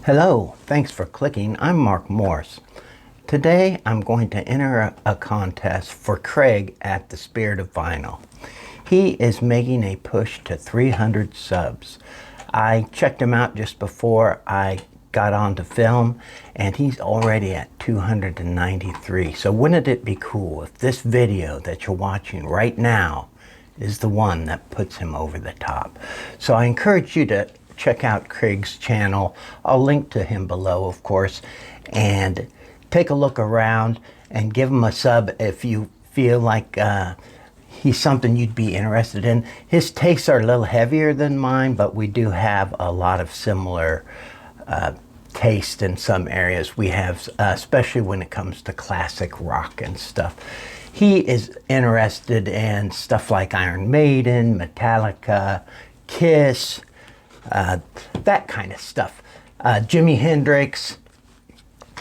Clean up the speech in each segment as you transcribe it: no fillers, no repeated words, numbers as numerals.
Hello, thanks for clicking. I'm Mark Morse. Today I'm going to enter a contest for Craig at the Spirit of Vinyl. He is making a push to 300 subs. I checked him out just before I got on to film and he's already at 293. So wouldn't it be cool if this video that you're watching right now is the one that puts him over the top? So I encourage you to check out Craig's channel. I'll link to him below, of course, and take a look around and give him a sub if you feel like he's something you'd be interested in. His tastes are a little heavier than mine, but we do have a lot of similar taste in some areas. We have, especially when it comes to classic rock and stuff. He is interested in stuff like Iron Maiden, Metallica, Kiss, that kind of stuff. Jimi Hendrix.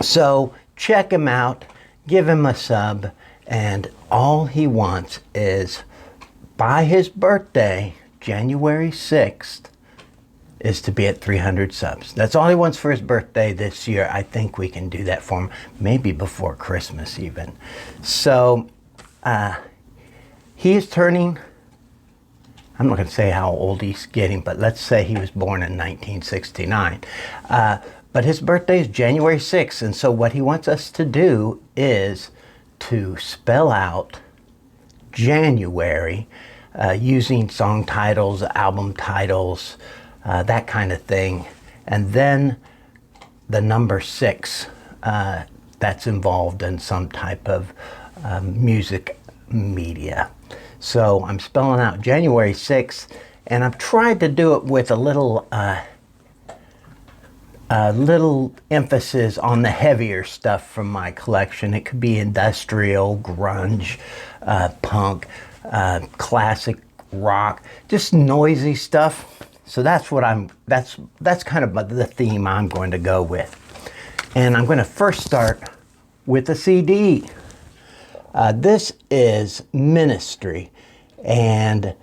So check him out, give him a sub, and all he wants is, by his birthday, January 6th, is to be at 300 subs. That's all he wants for his birthday this year. I think we can do that for him, maybe before Christmas even. So he is turning, I'm not going to say how old he's getting, but let's say he was born in 1969. But his birthday is January 6th, and so what he wants us to do is to spell out January using song titles, album titles, that kind of thing, and then the number 6 that's involved in some type of music media. So I'm spelling out January 6th, and I've tried to do it with a little emphasis on the heavier stuff from my collection. It could be industrial, grunge, punk, classic rock, just noisy stuff. So that's what that's kind of the theme I'm going to go with. And I'm going to first start with a CD. This is Ministry, and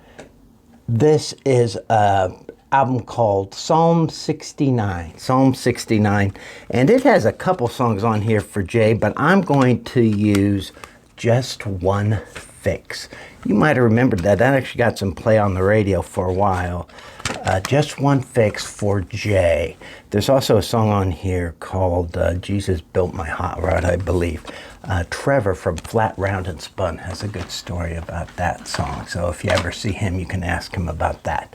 this is an album called Psalm 69. Psalm 69, and it has a couple songs on here for Jay, but I'm going to use Just One Fix. You might have remembered that. That actually got some play on the radio for a while. Just One Fix for Jay. There's also a song on here called Jesus Built My Hot Rod, I believe. Trevor from Flat, Round, and Spun has a good story about that song. So if you ever see him, you can ask him about that.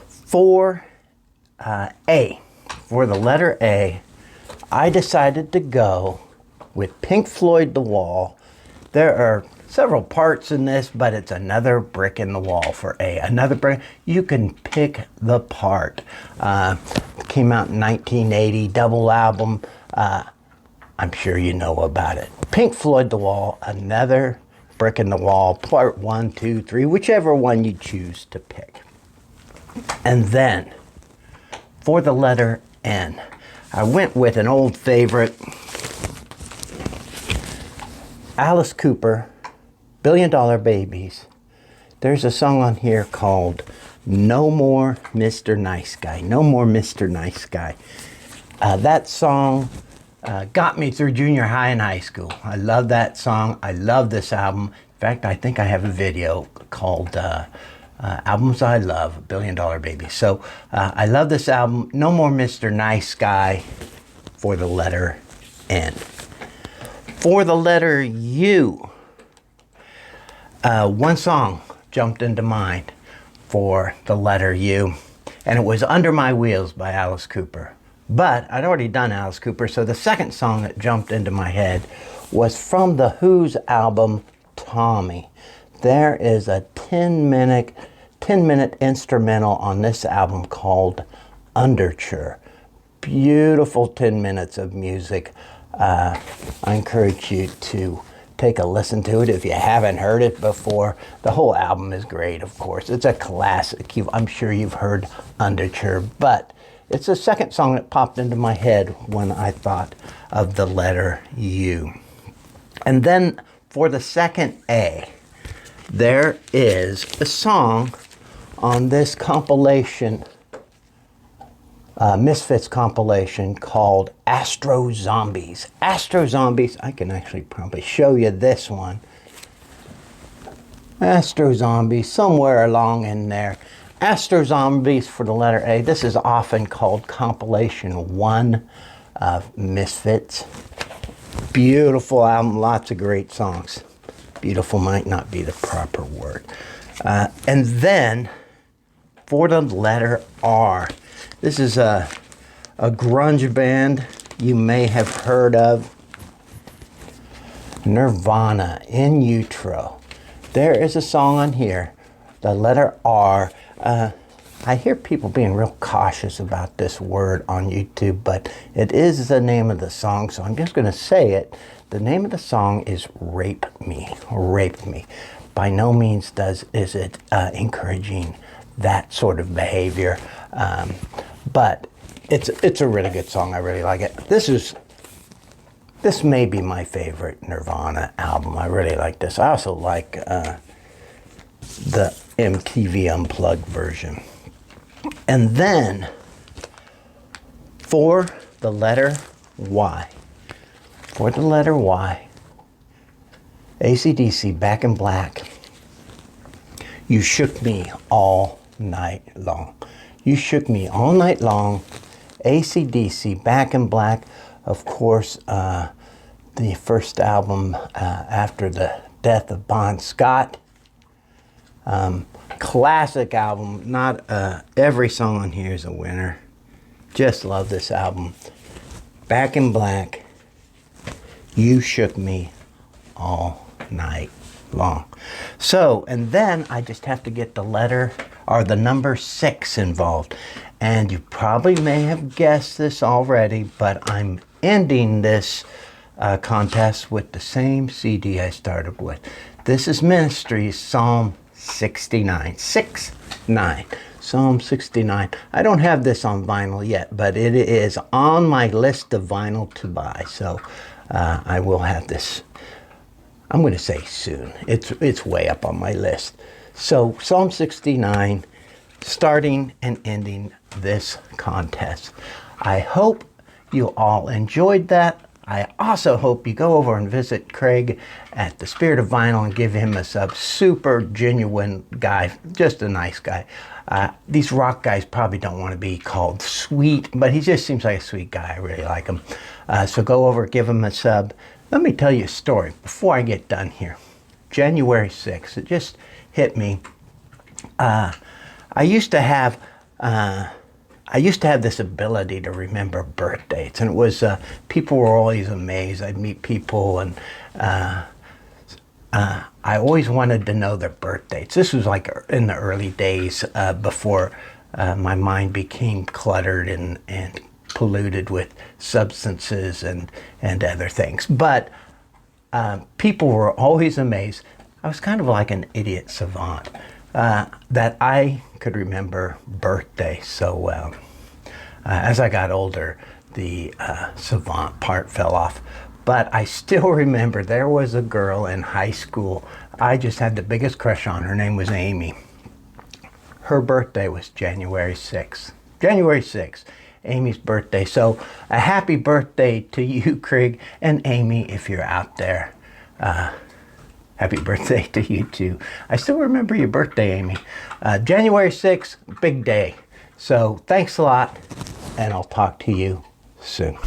For A, for the letter A, I decided to go with Pink Floyd The Wall. There are several parts in this, but it's another brick in the wall for A. Another brick. You can pick the part. Came out in 1980, double album. I'm sure you know about it. Pink Floyd The Wall, another brick in the wall, part 1, 2, 3, whichever one you choose to pick. And then, for the letter N, I went with an old favorite, Alice Cooper, Billion Dollar Babies. There's a song on here called No More Mr. Nice Guy. No More Mr. Nice Guy. That song got me through junior high and high school. I love that song. I love this album. In fact, I think I have a video called Albums I Love, Billion Dollar Baby. So I love this album. No More Mr. Nice Guy for the letter N. For the letter U, one song jumped into mind for the letter U, and it was Under My Wheels by Alice Cooper. But I'd already done Alice Cooper, so the second song that jumped into my head was from the Who's album, Tommy. There is a 10-minute instrumental on this album called Underture. Beautiful 10 minutes of music. I encourage you to take a listen to it if you haven't heard it before. The whole album is great, of course. It's a classic. I'm sure you've heard Underture, but it's the second song that popped into my head when I thought of the letter U. And then for the second A, there is a song on this compilation Misfits compilation called Astro Zombies. Astro Zombies, I can actually probably show you this one. Astro Zombies, somewhere along in there. Astro Zombies for the letter A. This is often called compilation 1 of Misfits. Beautiful album, lots of great songs. Beautiful might not be the proper word. And then for the letter R, this is a grunge band you may have heard of. Nirvana, In Utero. There is a song on here, the letter R. I hear people being real cautious about this word on YouTube, but it is the name of the song, so I'm just going to say it. The name of the song is Rape Me, Rape Me. By no means is it encouraging that sort of behavior, but it's a really good song. I really like it. This may be my favorite Nirvana album. I really like this. I also like the MTV Unplugged version. And then for the letter Y, AC/DC, Back in Black. You shook me all night long. You shook me all night long. AC/DC, Back in Black. Of course, the first album after the death of Bon Scott. Classic album. Not every song on here is a winner. Just love this album. Back in Black. You shook me all night long. So, and then I just have to get the letter or the number 6 involved. And you probably may have guessed this already, but I'm ending this contest with the same CD I started with. This is Ministry's Psalm 69. 6-9. Psalm 69. I don't have this on vinyl yet, but it is on my list of vinyl to buy. So I will have this, I'm going to say soon. It's way up on my list. So Psalm 69, starting and ending this contest. I hope you all enjoyed that. I also hope you go over and visit Craig at the Spirit of Vinyl and give him a sub. Super genuine guy, just a nice guy. These rock guys probably don't want to be called sweet, but he just seems like a sweet guy. I really like him. So go over, give him a sub. Let me tell you a story before I get done here. January 6th, it just hit me. I used to have this ability to remember birth dates, and it was people were always amazed. I'd meet people, and I always wanted to know their birth dates. This was like in the early days before my mind became cluttered and polluted with substances and other things. But people were always amazed. I was kind of like an idiot savant that I could remember birthdays so well. As I got older, the savant part fell off. But I still remember there was a girl in high school. I just had the biggest crush on. Her name was Amy. Her birthday was January 6th. January 6th, Amy's birthday. So a happy birthday to you, Craig, and Amy, if you're out there. Happy birthday to you too. I still remember your birthday, Amy. January 6th, big day. So thanks a lot, and I'll talk to you soon.